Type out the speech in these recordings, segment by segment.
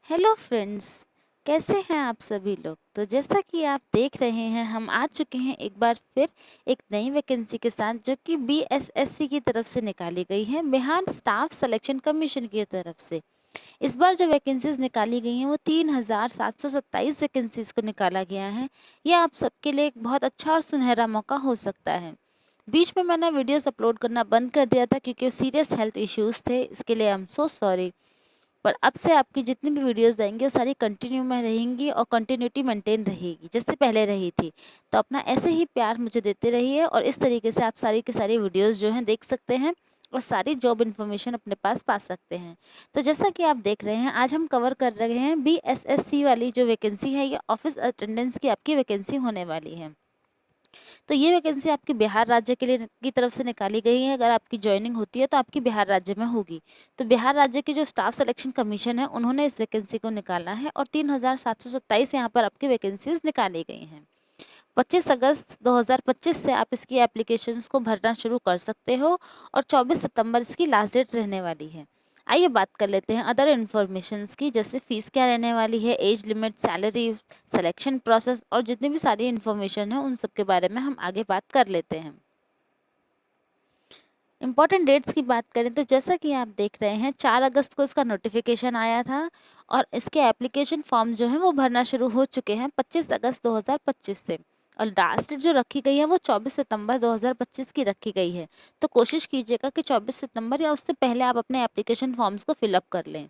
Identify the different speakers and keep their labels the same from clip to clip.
Speaker 1: Hello friends, कैसे हैं आप सभी लोग। तो जैसा कि आप देख रहे हैं, हम आ चुके हैं एक बार फिर एक नई वैकेंसी के साथ, जो कि बीएसएससी की तरफ से निकाली गई है, बिहार स्टाफ सिलेक्शन कमीशन की तरफ से। इस बार जो वैकेंसीज निकाली गई हैं वो 3727 वैकेंसीज को निकाला गया है। ये आप सबके लिए एक बहुत अच्छा और सुनहरा मौका हो सकता है। बीच में मैंने वीडियोस अपलोड करना बंद कर दिया था क्योंकि सीरियस हेल्थ इश्यूज थे, इसके लिए आई एम सो सॉरी। पर अब से आपकी जितनी भी वीडियोस आएंगी वो सारी कंटिन्यू में रहेंगी और कंटिन्यूटी मेंटेन रहेगी जैसे पहले रही थी। तो अपना ऐसे ही प्यार मुझे देते रहिए और इस तरीके से आप सारी की सारी वीडियोस जो हैं देख सकते हैं और सारी जॉब इन्फॉर्मेशन अपने पास पा सकते हैं। तो जैसा कि आप देख रहे हैं, आज हम कवर कर रहे हैं बीएसएससी वाली जो वैकेंसी है, ये ऑफिस अटेंडेंस की आपकी वैकेंसी होने वाली है। तो ये वैकेंसी आपकी बिहार राज्य के लिए की तरफ से निकाली गई है। अगर आपकी ज्वाइनिंग होती है तो आपकी बिहार राज्य में होगी। तो बिहार राज्य की जो स्टाफ सिलेक्शन कमीशन है, उन्होंने इस वैकेंसी को निकाला है और 3727 यहाँ पर आपकी वैकेंसीज निकाली गई हैं। 25 अगस्त 2025 से आप इसकी एप्लीकेशंस को भरना शुरू कर सकते हो और 24 सितंबर इसकी लास्ट डेट रहने वाली है। आइए बात कर लेते हैं अदर इन्फॉर्मेशंस की, जैसे फीस क्या रहने वाली है, age limit, salary, selection process और जितनी भी सारी इन्फॉर्मेशन है उन सब के बारे में हम आगे बात कर लेते हैं। इम्पॉर्टेंट डेट्स की बात करें तो जैसा कि आप देख रहे हैं, 4 अगस्त को इसका नोटिफिकेशन आया था और इसके एप्लीकेशन फॉर्म जो है वो भरना शुरू हो चुके हैं 25 अगस्त 2025 से। और लास्ट डेट जो रखी गई है वो 24 सितंबर 2025 की रखी गई है। तो कोशिश कीजिएगा कि 24 सितंबर या उससे पहले आप अपने एप्लीकेशन फॉर्म्स को फिलअप कर लें।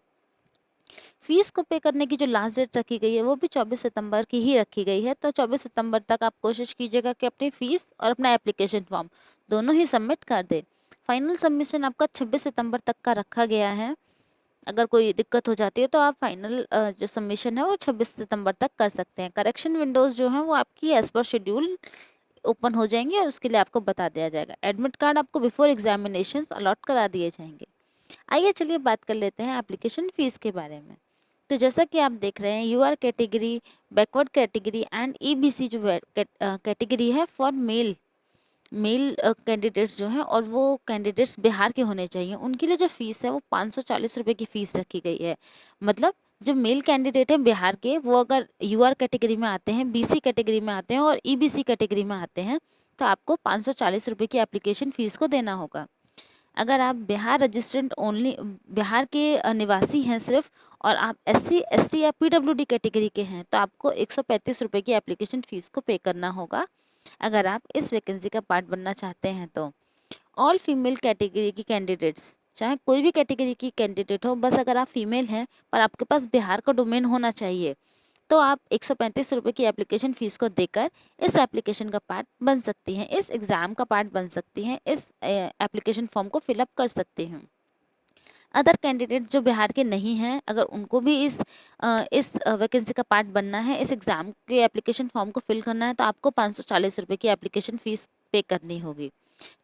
Speaker 1: फीस को पे करने की जो लास्ट डेट रखी गई है वो भी 24 सितंबर की ही रखी गई है। तो 24 सितंबर तक आप कोशिश कीजिएगा कि अपनी फीस और अपना एप्लीकेशन फॉर्म दोनों ही सबमिट कर दें। फाइनल सबमिशन आपका 26 सितंबर तक का रखा गया है। अगर कोई दिक्कत हो जाती है तो आप फाइनल जो सबमिशन है वो 26 सितंबर तक कर सकते हैं। करेक्शन विंडोज जो है वो आपकी एज पर शेड्यूल ओपन हो जाएंगे और उसके लिए आपको बता दिया जाएगा। एडमिट कार्ड आपको बिफोर एग्जामिनेशन अलॉट करा दिए जाएंगे। आइए चलिए बात कर लेते हैं एप्लीकेशन फीस के बारे में। तो जैसा कि आप देख रहे हैं, UR category, backward category and EBC जो कैटेगरी है फॉर मेल कैंडिडेट्स जो हैं, और वो कैंडिडेट्स बिहार के होने चाहिए, उनके लिए जो फीस है वो 540 रुपये की फ़ीस रखी गई है। मतलब जो मेल कैंडिडेट हैं बिहार के, वो अगर यूआर कैटेगरी में आते हैं, बीसी कैटेगरी में आते हैं और ईबीसी कैटेगरी में आते हैं तो आपको 540 रुपये की एप्लीकेशन फ़ीस को देना होगा। अगर आप बिहार रजिस्ट्रेंट ओनली, बिहार के निवासी हैं सिर्फ, और आप एससी, एसटी या पीडब्ल्यूडी कैटेगरी के हैं तो आपको 135 रुपये की एप्लीकेशन फ़ीस को पे करना होगा अगर आप इस वैकेंसी का पार्ट बनना चाहते हैं। तो ऑल फीमेल कैटेगरी की कैंडिडेट्स, चाहे कोई भी कैटेगरी की कैंडिडेट हो, बस अगर आप फीमेल हैं पर आपके पास बिहार का डोमेन होना चाहिए, तो आप 135 रुपये की एप्लीकेशन फ़ीस को देकर इस एप्लीकेशन का पार्ट बन सकती हैं, इस एग्ज़ाम का पार्ट बन सकती हैं, इस एप्लीकेशन फॉर्म को फिलअप कर सकते हैं। अदर कैंडिडेट जो बिहार के नहीं हैं, अगर उनको भी इस वैकेंसी का पार्ट बनना है, इस एग्ज़ाम के एप्लीकेशन फॉर्म को फिल करना है, तो आपको 540 रुपये की एप्लीकेशन फ़ीस पे करनी होगी।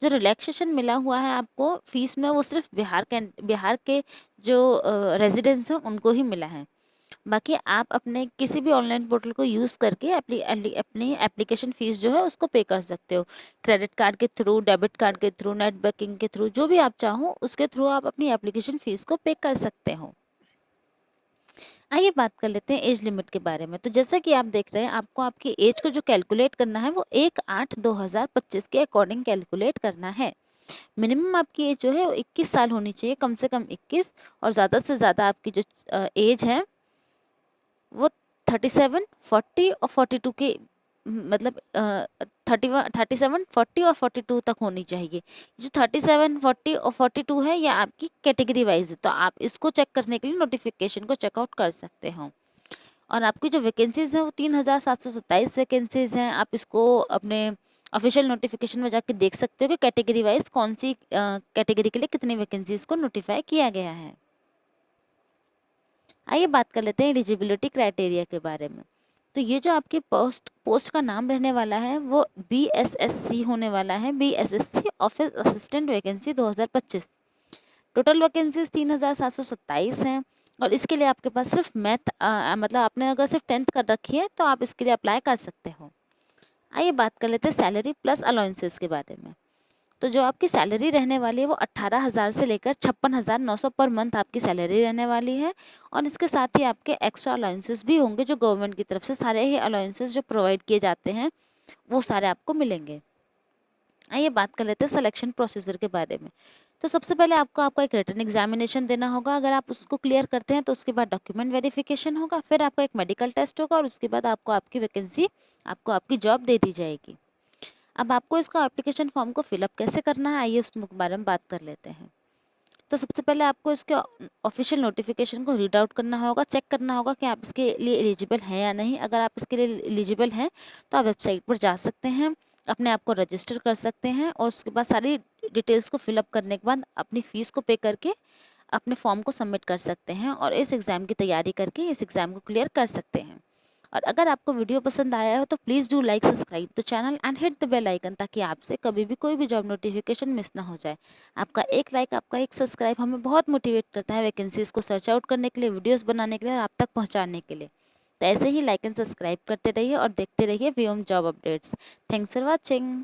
Speaker 1: जो रिलैक्सेशन मिला हुआ है आपको फीस में, वो सिर्फ बिहार के जो रेजिडेंट्स हैं उनको ही मिला है। बाकी आप अपने किसी भी ऑनलाइन पोर्टल को यूज़ करके अपनी एप्लीकेशन फ़ीस जो है उसको पे कर सकते हो। क्रेडिट कार्ड के थ्रू, डेबिट कार्ड के थ्रू, नेट बैंकिंग के थ्रू, जो भी आप चाहो उसके थ्रू आप अपनी एप्लीकेशन फ़ीस को पे कर सकते हो। आइए बात कर लेते हैं एज लिमिट के बारे में। तो जैसा कि आप देख रहे हैं, आपको आपकी एज को जो कैलकुलेट करना है वो 1/8/2025 के अकॉर्डिंग कैलकुलेट करना है। मिनिमम आपकी एज जो है वो 21 साल होनी चाहिए, कम से कम 21, और ज़्यादा से ज़्यादा आपकी जो एज है वो 37, 40 और 42 के, मतलब 37, 40 और 42 तक होनी चाहिए। जो 37, 40 और 42 है ये आपकी कैटेगरी वाइज है, तो आप इसको चेक करने के लिए नोटिफिकेशन को चेकआउट कर सकते हो। और आपकी जो वैकेंसीज़ हैं वो 3727 वैकेंसीज़ हैं। आप इसको अपने ऑफिशियल नोटिफिकेशन में जाके देख सकते हो कि कैटेगरी वाइज कौन सी कैटेगरी के लिए कितनी वैकेंसीज़ को नोटिफाई किया गया है। आइए बात कर लेते हैं एलिजिबिलिटी क्राइटेरिया के बारे में। तो ये जो आपकी पोस्ट का नाम रहने वाला है वो बीएसएससी होने वाला है, BSSC office assistant vacancy 2025। Total vacancies 3727 हैं और इसके लिए आपके पास सिर्फ मैथ, मतलब आपने अगर सिर्फ 10th कर रखी है तो आप इसके लिए अप्लाई कर सकते हो। आइए बात कर लेते हैं सैलरी प्लस अलाउंसेस के बारे में। तो जो आपकी सैलरी रहने वाली है वो 18,000 से लेकर 56,900 पर मंथ आपकी सैलरी रहने वाली है। और इसके साथ ही आपके एक्स्ट्रा अलाउंसेस भी होंगे जो गवर्नमेंट की तरफ से, सारे ही अलाउंसेस जो प्रोवाइड किए जाते हैं वो सारे आपको मिलेंगे। आइए बात कर लेते हैं सिलेक्शन प्रोसीजर के बारे में। तो सबसे पहले आपको आपका एक रिटन एग्जामिनेशन देना होगा। अगर आप उसको क्लियर करते हैं तो उसके बाद डॉक्यूमेंट वेरिफिकेशन होगा, फिर आपका एक मेडिकल टेस्ट होगा और उसके बाद आपको आपकी वैकेंसी, आपको आपकी जॉब दे दी जाएगी। अब आपको इसका एप्लीकेशन फॉर्म को फिलअप कैसे करना है, आइए उसके बारे में बात कर लेते हैं। तो सबसे पहले आपको इसके ऑफिशियल नोटिफिकेशन को रीड आउट करना होगा, चेक करना होगा कि आप इसके लिए एलिजिबल हैं या नहीं। अगर आप इसके लिए एलिजिबल हैं तो आप वेबसाइट पर जा सकते हैं, अपने आप को रजिस्टर कर सकते हैं और उसके बाद सारी डिटेल्स को फिलअप करने के बाद अपनी फ़ीस को पे करके अपने फॉर्म को सबमिट कर सकते हैं और इस एग्ज़ाम की तैयारी करके इस एग्ज़ाम को क्लियर कर सकते हैं। और अगर आपको वीडियो पसंद आया हो तो please do like, subscribe the channel and hit the bell icon, ताकि आपसे कभी भी कोई भी जॉब नोटिफिकेशन मिस ना हो जाए। आपका एक लाइक, आपका एक सब्सक्राइब हमें बहुत मोटिवेट करता है वैकेंसीज को सर्च आउट करने के लिए, वीडियोस बनाने के लिए और आप तक पहुंचाने के लिए। तो ऐसे ही लाइक एंड सब्सक्राइब करते रहिए और देखते रहिए वीओम job updates. Thanks for watching.